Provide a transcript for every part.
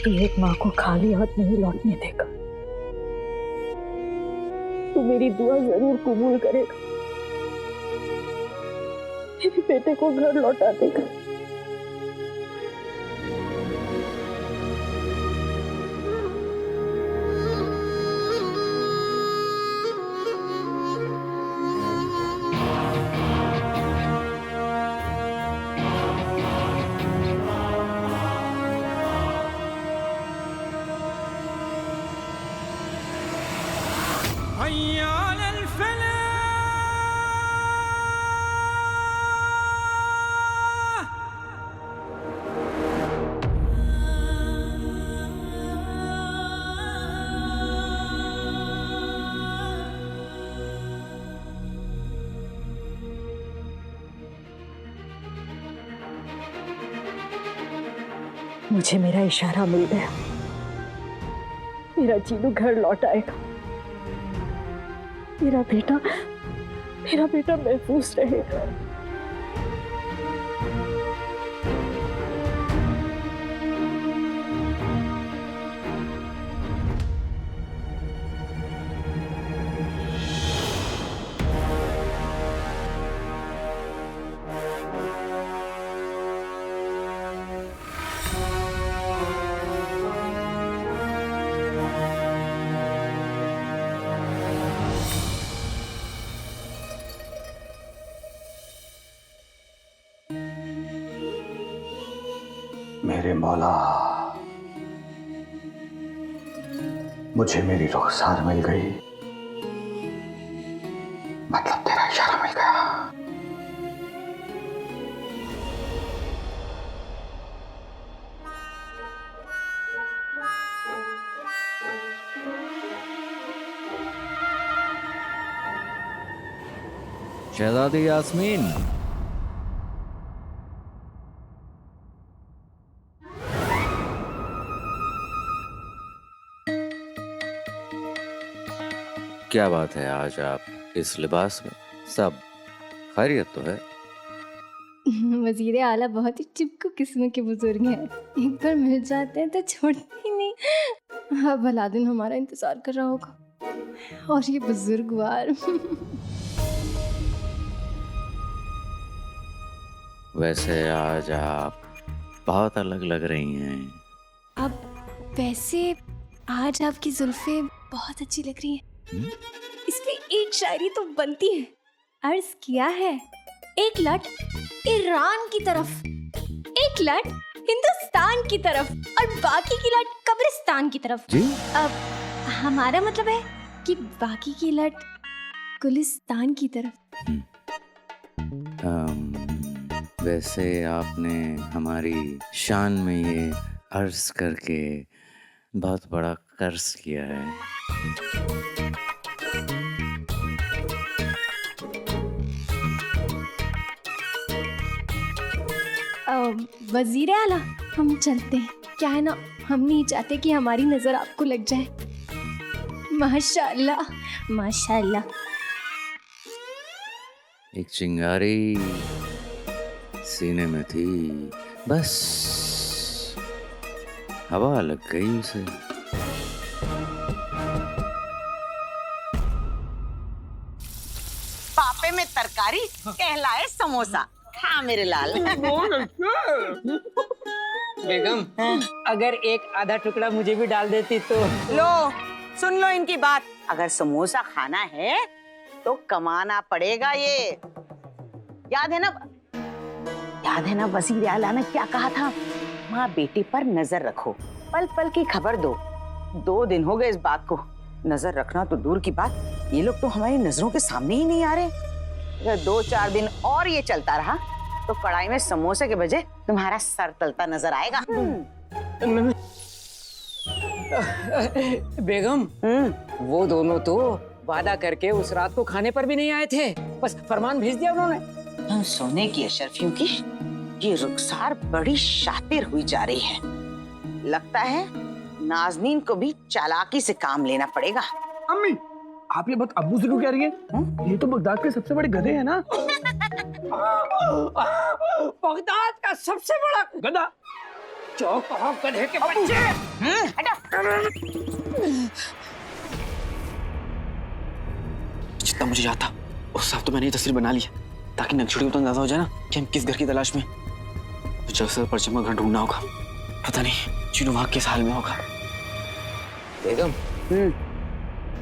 कि एक माँ को खाली हाथ नहीं लौटने देगा। तू मेरी दुआ जरूर कबूल करेगा, मेरे बेटे को घर लौटा देगा। मुझे मेरा इशारा मिल गया, मेरा जीनू घर लौट आएगा। मेरा बेटा महफूज रहेगा। मेरे मौला, मुझे मेरी रुखसार मिल गई, मतलब तेरा इशारा मिल गया। शहजादी यास्मीन, क्या बात है आज आप इस लिबास में? सब खैरियत तो है? वजीर आला बहुत ही चिपकू किस्म के बुजुर्ग हैं, एक बार मिल जाते हैं तो छोड़ते ही नहीं। अब भला दिन हमारा इंतजार कर रहा होगा और ये बुजुर्गवार। वैसे आज आप बहुत अलग लग रही हैं। अब वैसे आज आपकी जुल्फे बहुत अच्छी लग रही हैं। इसमें एक शायरी तो बनती है, अर्ज किया है एक लट ईरान की तरफ, एक लट हिंदुस्तान की तरफ और बाकी की लट कब्रिस्तान की तरफ। जी? अब हमारा मतलब है कि बाकी की लट गुलिस्तान की तरफ। वैसे आपने हमारी शान में ये अर्ज करके बहुत बड़ा कर्ज किया है। वजीर आला, हम चलते हैं। क्या है ना, हम नहीं चाहते कि हमारी नजर आपको लग जाए। माशाअल्लाह माशाअल्लाह। एक चिंगारी सीने में थी, बस हवा लग गई उसे। पापे में तरकारी कहलाए समोसा। हाँ मेरे लाल। बेगम, अगर एक आधा टुकड़ा मुझे भी डाल देती तो। लो सुन लो इनकी बात, अगर समोसा खाना है तो कमाना पड़ेगा। ये याद है ना वजीर आला ने क्या कहा था? माँ बेटे पर नजर रखो, पल पल की खबर दो। 2 दिन हो गए इस बात को। नजर रखना तो दूर की बात, ये लोग तो हमारी नजरों के सामने ही नहीं आ रहे। अगर 2-4 दिन और ये चलता रहा तो कढ़ाई में समोसे के बजाय तुम्हारा सर तलता नजर आएगा। बेगम, वो दोनों तो वादा करके उस रात को खाने पर भी नहीं आए थे, बस फरमान भेज दिया उन्होंने। सोने की अशरफियों की ये रुखसार बड़ी शातिर हुई जा रही है। लगता है नाज़नीन को भी चालाकी से काम लेना पड़ेगा। अम्मी, आप ये बात अब्बू से क्यों कह रही हैं? ये तो बगदाद के सबसे बड़े गधे हैं ना। बगदाद का सबसे बड़ा गधा? चौक कहाँ गधे के बच्चे। हटा। जितना मुझे याद था उस हिसाब तो मैंने ये तस्वीर बना ली है ताकि नक्शड़ी को तो अंदाजा हो जाए ना कि हम किस घर की तलाश में। तो जल्द से परचम का घर ढूंढना होगा। पता नहीं चीनू वहां किस हाल में होगा। बेगम,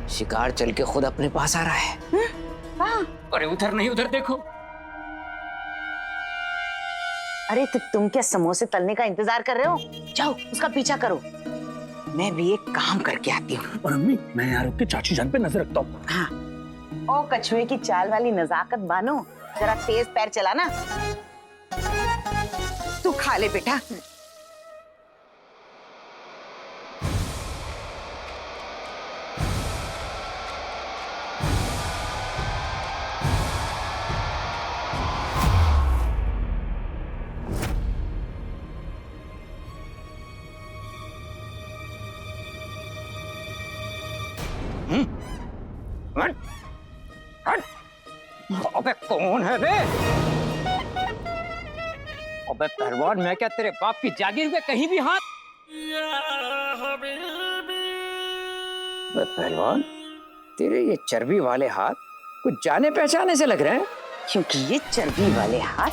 शिकार चल के खुद अपने पास आ रहा है। अरे उधर नहीं, उधर देखो। अरे तो तुम क्या समोसे तलने का इंतजार कर रहे हो? जाओ उसका पीछा करो, मैं भी एक काम करके आती हूँ। और अम्मी मैं यहाँ रुक के चाची जान पे नजर रखता हूँ। हाँ, ओ कछुए की चाल वाली नजाकत बानो, जरा तेज पैर चलाना। तू खा ले बेटा। अबे कौन है बे? अबे पहलवान, मैं क्या तेरे बाप की जागीर में कहीं भी हाथ? अबे पहलवान, तेरे ये चर्बी वाले हाथ कुछ जाने पहचाने से लग रहे हैं। क्योंकि ये चर्बी वाले हाथ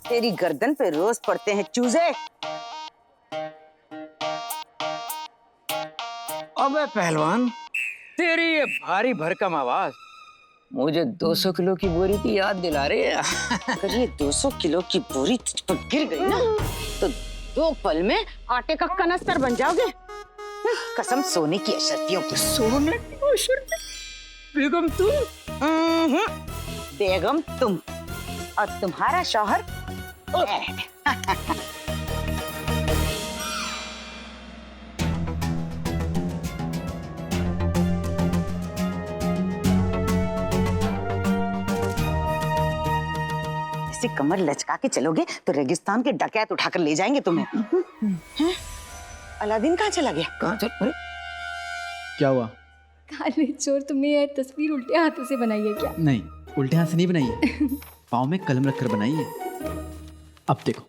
तेरी गर्दन पे रोज पड़ते हैं चूजे। अबे पहलवान, तेरी ये भारी भरकम आवाज मुझे 200 किलो की बोरी की याद दिला रही है। अगर ये 200 किलो की बोरी तुझ पर गिर गई ना तो 2 पल में आटे का कनस्तर बन जाओगे। कसम सोने की अशर्फियों की। सोने की अशर्फी? बेगम तुम? बेगम तुम और तुम्हारा शौहर मैं। ऐसी कमर लचका के चलोगे तो रेगिस्तान के डकैत उठाकर ले जाएंगे तुम्हें। हैं? अलादीन कहाँ चला गया? कहाँ चल? अरे क्या हुआ? काले चोर, तुमने ये तस्वीर उल्टे हाथों से बनाई है क्या? नहीं, उल्टे हाथ से नहीं बनाई है। पाँव में कलम रखकर बनाई है। अब देखो।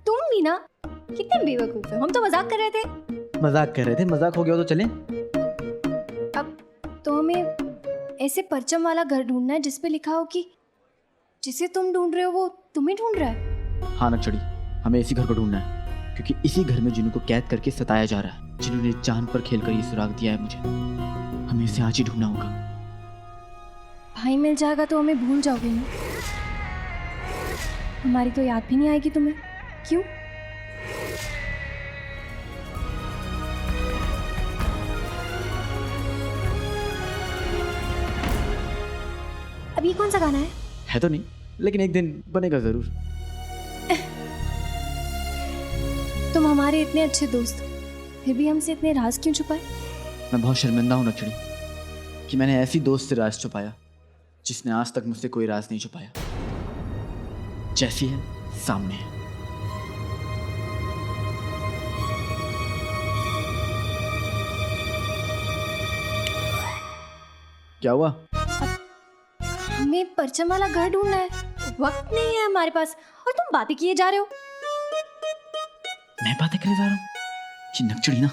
तुम भी ना कितने बेवकूफ हो। हम तो मजाक कर रहे थे। मजाक कर रहे थे, मजाक हो गया तो चलें। अब तो हमें ऐसे परचम वाला घर ढूंढना है जिसपे लिखा हो कि जिसे तुम ढूंढ रहे हो वो तुम्हें ढूंढ रहा है। हाँ नक्शड़ी, हमें इसी घर को ढूंढना है क्योंकि इसी घर में जिन्हों को कैद करके सताया जा रहा है, जिन्होंने जान पर खेलकर ये सुराग दिया है मुझे। हमें इसे आज ही ढूंढना होगा। भाई मिल जाएगा तो हमें भूल जाओगे ना? हमारी तो याद भी नहीं आएगी तुम्हें। क्यों? अब ये कौन सा गाना है तो नहीं, लेकिन एक दिन बनेगा जरूर। तुम हमारे इतने अच्छे दोस्त फिर भी हमसे इतने राज क्यों छुपाए? मैं बहुत शर्मिंदा हूँ नक्शड़ी कि मैंने ऐसी दोस्त से राज छुपाया जिसने आज तक मुझसे कोई राज नहीं छुपाया। जैसी है सामने है। क्या हुआ? हमें परचम वाला घर ढूंढना है, वक्त नहीं है हमारे पास और तुम बातें किए जा रहे हो। मैं बातें करने जा रहा हूँ? ये नक्शड़ी ना,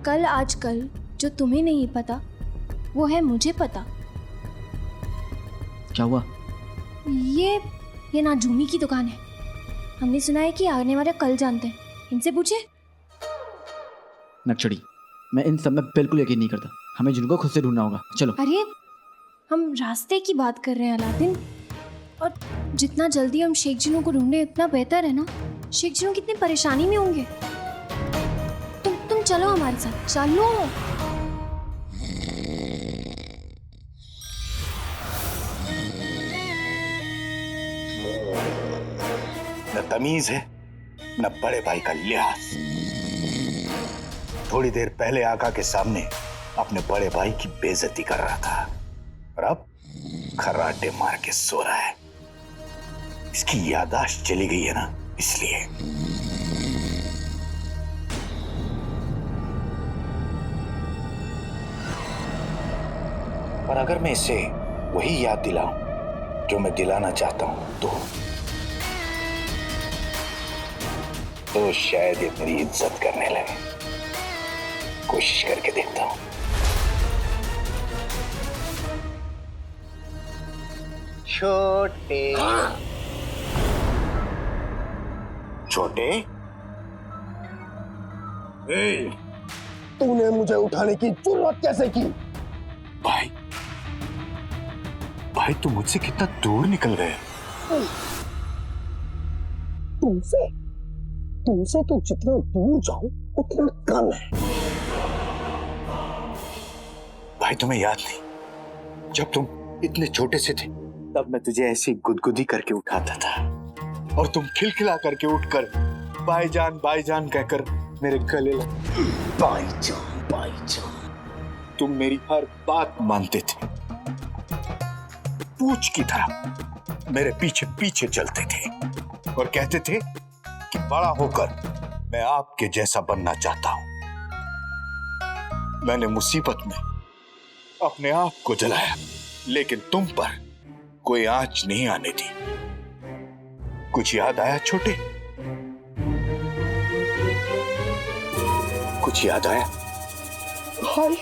कल आजकल जो तुम्हें नहीं पता वो है मुझे पता। क्या हुआ? ये नाजूमी की दुकान है। हमने सुना है कि आने वाले कल जानते हैं, इनसे पूछे। नक्शड़ी, मैं इन सब में बिल्कुल यकीन नहीं करता। हमें जिनको खुद से ढूंढना होगा। चलो। अरे हम रास्ते की बात कर रहे हैं अलादीन, और जितना जल्दी हम शेख जिनों को ढूंढे उतना बेहतर है ना। शेख जिनों कितनी परेशानी में होंगे। तुम चलो हमारे साथ, चलो। न तमीज है न बड़े भाई का लिहाज। थोड़ी देर पहले आका के सामने अपने बड़े भाई की बेइज्जती कर रहा था और अब खर्राटे मार के सो रहा है। इसकी याददाश्त चली गई है ना, इसलिए। और अगर मैं इसे वही याद दिलाऊं जो मैं दिलाना चाहता हूं तो शायद ये मेरी इज्जत करने लगे। कोशिश करके देखता हूं। छोटे छोटे, तूने मुझे उठाने की जरूरत कैसे की? भाई भाई तुम मुझसे कितना दूर निकल गए। तुमसे तुमसे तो जितना दूर जाऊं उतना कम है। भाई तुम्हें याद नहीं, जब तुम इतने छोटे से थे तब मैं तुझे ऐसी गुदगुदी करके उठाता था और तुम खिलखिला करके उठकर भाईजान कहकर मेरे गले लगे। भाईजान तुम मेरी हर बात मानते थे, पूछ की तरह मेरे पीछे पीछे चलते थे और कहते थे कि बड़ा होकर मैं आपके जैसा बनना चाहता हूं। मैंने मुसीबत में अपने आप को जलाया, लेकिन तुम पर कोई आंच नहीं आने दी। कुछ याद आया छोटे? कुछ याद आया? हाय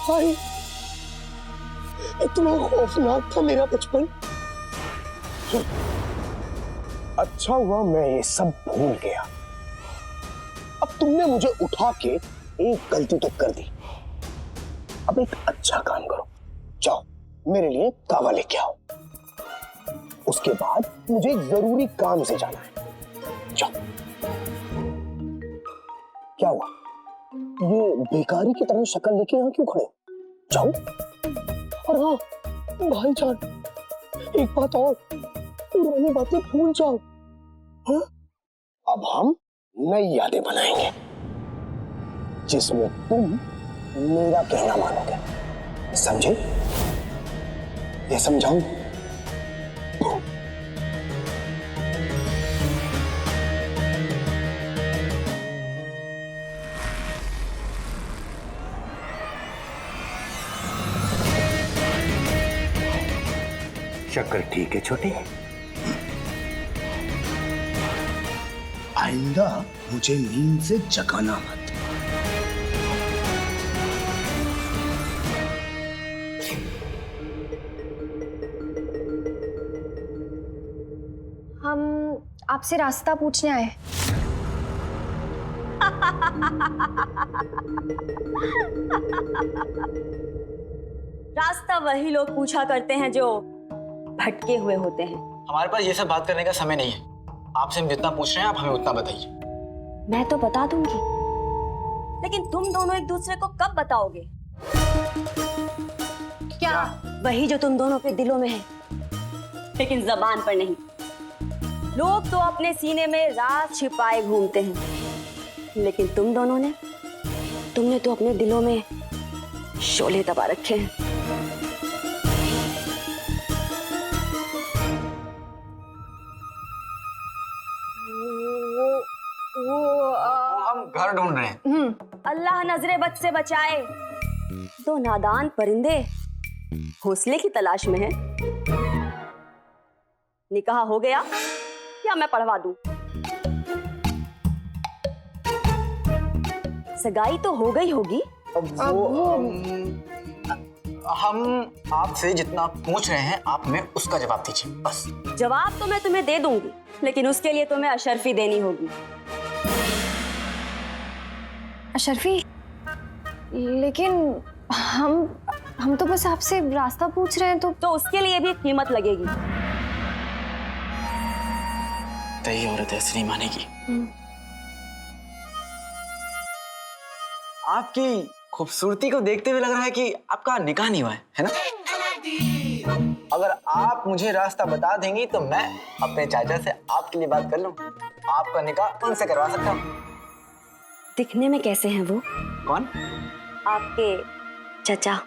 हाय, इतना खौफनाक था मेरा बचपन। अच्छा हुआ मैं ये सब भूल गया। अब तुमने मुझे उठा के एक गलती तो कर दी, अब एक अच्छा काम करो, जाओ मेरे लिए कावा लेके आओ। उसके बाद मुझे एक जरूरी काम से जाना है, जाओ। क्या हुआ, ये बेकारी की तरह शक्ल लेके यहाँ क्यों खड़े हो? जाओ। और हाँ भाईजान, एक बात और, पुरानी बातें भूल जाओ। हाँ? अब हम नई यादें बनाएंगे जिसमें तुम मेरा कहना मानोगे, समझे? ये समझाऊं? शक्कर ठीक है छोटे? आइंदा मुझे नींद से जगाना मत। हम आपसे रास्ता पूछने आए। रास्ता वही लोग पूछा करते हैं जो भटके हुए होते हैं। हमारे पास ये सब बात करने का समय नहीं है। आपसे हम जितना पूछ रहे हैं आप हमें उतना बताइए। मैं तो बता दूंगी, लेकिन तुम दोनों एक दूसरे को कब बताओगे? क्या? वही जो तुम दोनों के दिलों में है, लेकिन जबान पर नहीं। लोग तो अपने सीने में राज छिपाए घूमते हैं, लेकिन तुमने तो अपने दिलों में शोले दबा रखे हैं। हम घर ढूंढ रहे हैं। अल्लाह नजरे बद से बचाए। दो नादान परिंदे घोंसले की तलाश में हैं। निकाह हो गया या मैं पढ़वा दूं? सगाई तो हो गई होगी। हम आपसे जितना पूछ रहे हैं आप हमें उसका जवाब दीजिए बस। जवाब तो मैं तुम्हें दे दूंगी, लेकिन उसके लिए तुम्हें अशर्फी देनी होगी। अशर्फी, लेकिन हम तो बस आपसे रास्ता पूछ रहे हैं। तो उसके लिए भी कीमत लगेगी। तय औरत ऐसे नहीं मानेगी। आपकी खूबसूरती को देखते हुए लग रहा है कि आपका निकाह नहीं हुआ है ना? अगर आप मुझे रास्ता बता देंगी तो मैं अपने चाचा से आपके लिए बात कर लूं। आपका निकाह उनसे करवा सकता हूं। दिखने में कैसे हैं वो? कौन? आपके चचा।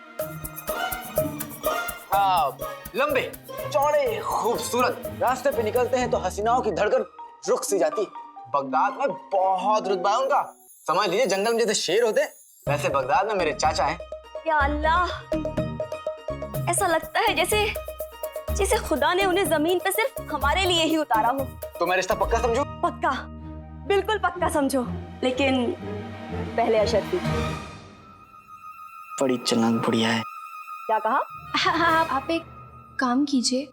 लंबे चौड़े खूबसूरत। रास्ते पे निकलते हैं तो हसीनाओं की धड़कन रुक सी जाती। बगदाद में बहुत रुतबा है उनका। समझ लीजिए जंगल में जैसे शेर होते वैसे बगदाद में मेरे चाचा हैं। या अल्लाह, ऐसा लगता है जैसे जैसे खुदा ने उन्हें जमीन पे सिर्फ हमारे लिए ही उतारा हो। तो मैं रिश्ता पक्का समझूं? पक्का, बिल्कुल पक्का समझो, लेकिन पहले अशर्त की। बड़ी चालाक बुढ़िया है। क्या कहा? हाँ, आप एक काम कीजिए,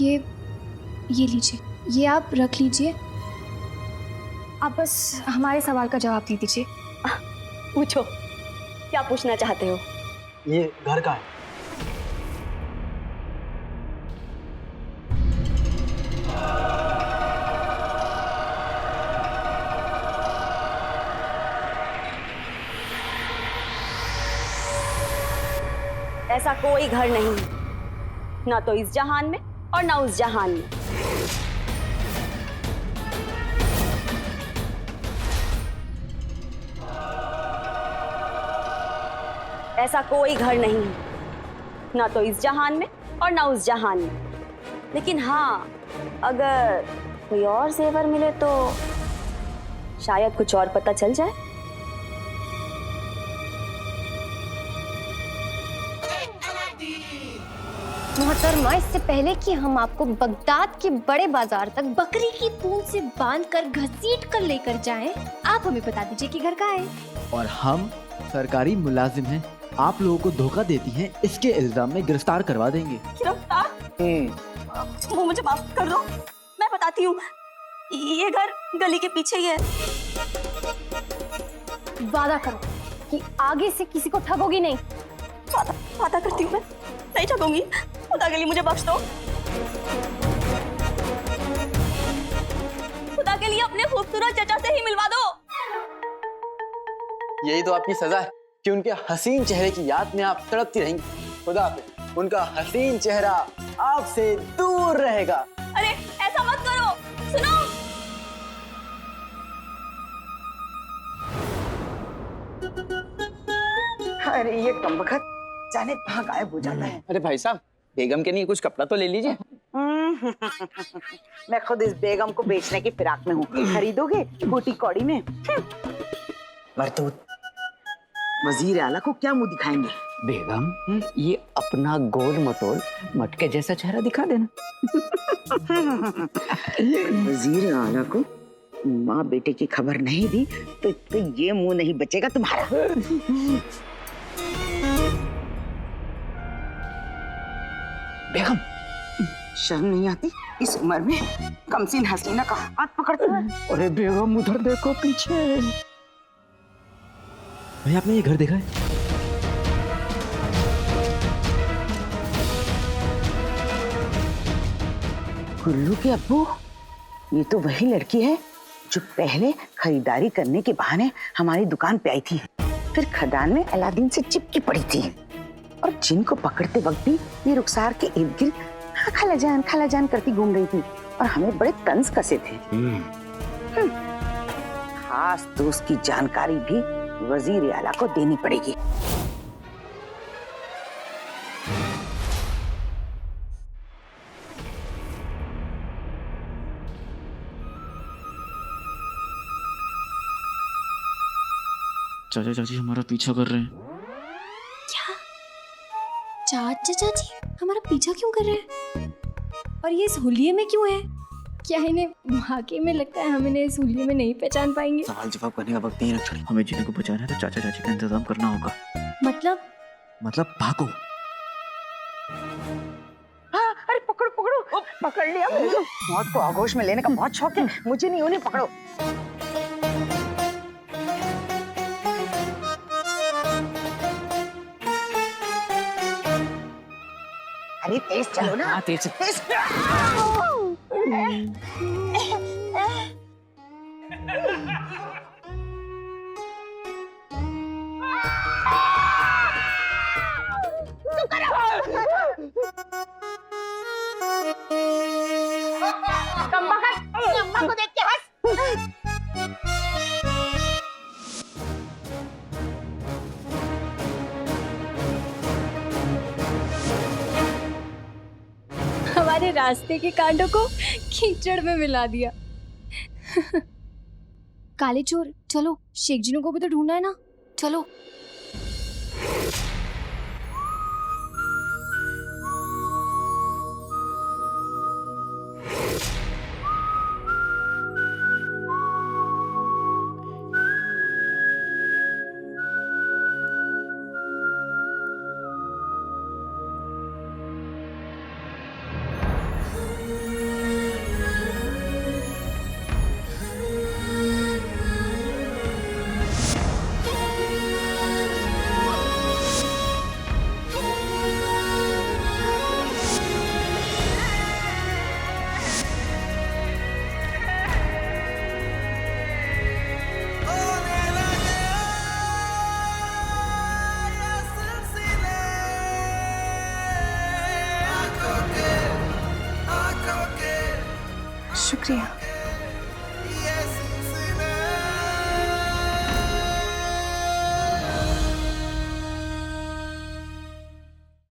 ये लीजिए, ये आप रख लीजिए। आप बस हमारे सवाल का जवाब दे दीजिए। पूछो, क्या पूछना चाहते हो? ये घर का है। ऐसा कोई घर नहीं है, ना तो इस जहान में और ना उस जहान में। ऐसा कोई घर नहीं है, ना तो इस जहान में और ना उस जहान में। लेकिन हाँ, अगर कोई और जेवर मिले तो शायद कुछ और पता चल जाए। मोहतरमा, इससे पहले कि हम आपको बगदाद के बड़े बाजार तक बकरी की पूंछ से बांधकर घसीट कर लेकर जाएं, आप हमें बता दीजिए कि घर कहाँ है। और हम सरकारी मुलाजिम हैं, आप लोगों को धोखा देती हैं, इसके इल्जाम में गिरफ्तार करवा देंगे। वो मुझे माफ कर दो, मैं बताती हूँ। ये घर गली के पीछे ही है। वादा करो कि आगे से किसी को ठगोगी नहीं। वादा करती हूँ, मैं नहीं ठगूंगी। खुदा के लिए मुझे बख्श दो। खुदा के लिए अपने खूबसूरत चचा से ही मिलवा दो। यही तो आपकी सजा है कि उनके हसीन चेहरे की याद में आप तड़पती रहेंगी। खुदा हाफिज़। उनका हसीन चेहरा आपसे दूर रहेगा। अरे ऐसा मत करो, सुनो। अरे ये कमबख्त जाने कहाँ गायब हो जाता है। अरे भाई साहब, बेगम के लिए कुछ कपड़ा तो ले लीजिए। मैं खुद इस बेगम को बेचने की फिराक में हूँ। खरीदोगे बूटी कौड़ी में? मरतूत, वजीर आला को क्या मुंह दिखाएंगे? बेगम, ये अपना गोल मटोल मटके जैसा चेहरा दिखा देना। वजीर आला को माँ बेटे की खबर नहीं दी तो ये मुंह नहीं बचेगा तुम्हारा। बेगम, शर्म नहीं आती इस उम्र में कमसीन हसीना का हाथ पकड़ते हैं? अरे बेगम, उधर देखो पीछे। भाई, आपने ये घर देखा है? गुल्लू के अब्बू, ये तो वही लड़की है जो पहले खरीदारी करने के बहाने हमारी दुकान पे आई थी, फिर खदान में अलादीन से चिपकी पड़ी थी, और जिनको पकड़ते वक्त भी ये रुखसार के इर्द गिर्द खालाजान करती घूम रही थी, और हमें बड़े तंज कसे थे। खास दोस्त की जानकारी भी वजीर आला को देनी पड़ेगी। चाचा चाची हमारा पीछा कर रहे हैं। क्या? चाचा चाची हमारा पीछा क्यों कर रहे हैं? और ये इस हुलिये में क्यों है? क्या इन्हें वाकई में लगता है हम इन्हें इस हुलिये में नहीं पहचान पाएंगे? सवाल जवाब करने का वक्त नहीं रख छोड़ी। हमें जिन्हें को बचाना है तो चाचा चाची का इंतजाम करना होगा। मतलब भागो। हाँ, अरे पकड़ो पकड़ो, पकड़ लिया। मौत को आगोश में लेने का बहुत शौक है मुझे। नहीं, उन्हें पकड़ो। अरे तेज चलो ना। हाँ, तेज। अम्मा को देख के हंस। हमारे रास्ते के कांडों को कीचड़ में मिला दिया। काले चोर, चलो शेख जीनू को भी तो ढूंढना है ना, चलो। शुक्रिया।